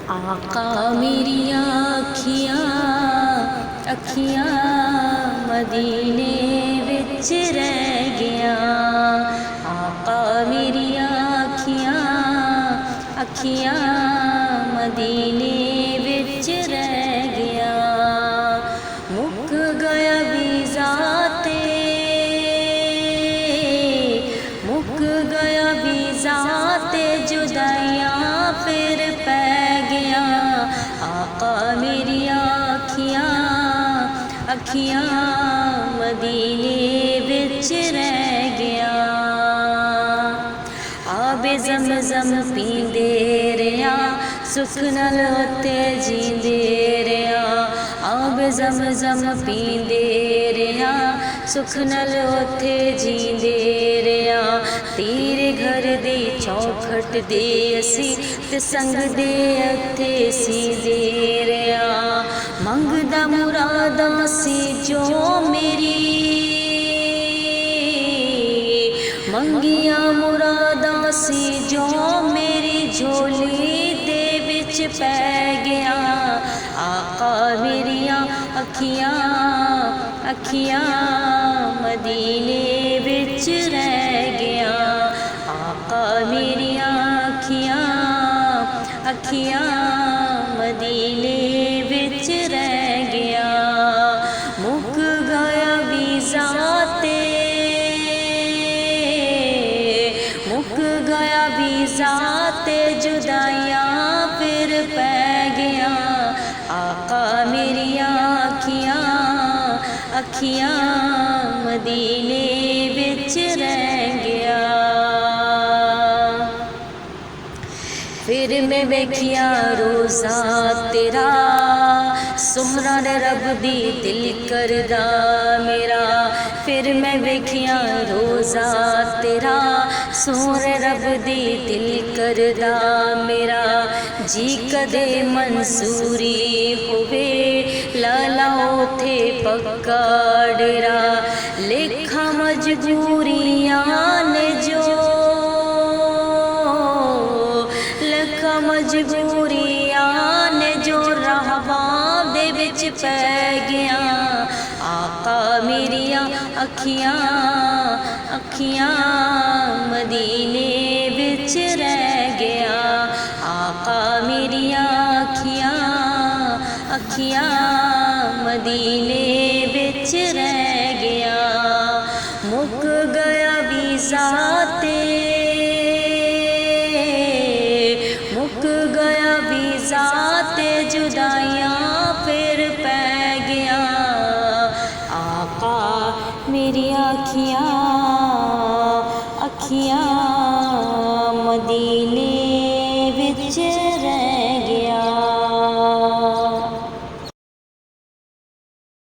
आका मेरी अखियां अखियां मदीने विच रह गया। आका मेरी अखियां अखियां मदीने विच रह गया। मुक गया वीज़ा ते मुक गया वीज़ा ते जुदाइयां फिर पै गया। आका मेरी अखियां अखियां मदीने विच रह गया। आबे ज़मज़म पींदे रहा सुख नाल उत्ते जींदे रहा। आबे ज़मज़म पींदे रहा सुख नाल उत्ते जींदे रहा। तेरे घर दी चौखट दे असी ते संग दे हथे सींदे रहा। मंगदा मुरादां सी जो मेरी मंगिया मुरादां सी जो मेरी झोली दे विच पै गया। आका मेरिया अखियां अखियां मदीने विच रह गया। आका मेरिया अखियां अखियां मदीने विच रह गया। मुक गया वीज़ा ते मुक गया वीज़ा ते जुदाइयां फिर पै गया। आका मेरी अखियां अखियां मदीने विच रह गया। फिर मैं वेखिया रोज़ा तेरा सोहरा ने रब दी दिल करदा मेरा। फिर मैं वेखिया रोज़ा तेरा सोहरे रब दी दिल करदा मेरा। जी कदे मंसूरी होवे लाला उथे पक्का डेरा। लेखा मजबूरियां ने जो लेखा मजबूरियां ने जो रहवां दे विच पै गया। आका मेरिया अखियां अखियां मदीने विच रह गया। आका मेरिया अखियां अखियां मदीने विच रह गया। मुक गया वीज़ा ते मुक गया वीज़ा ते जुदाइयां फिर पै गया। आका मेरी अखियां अखियां मदीने विच रह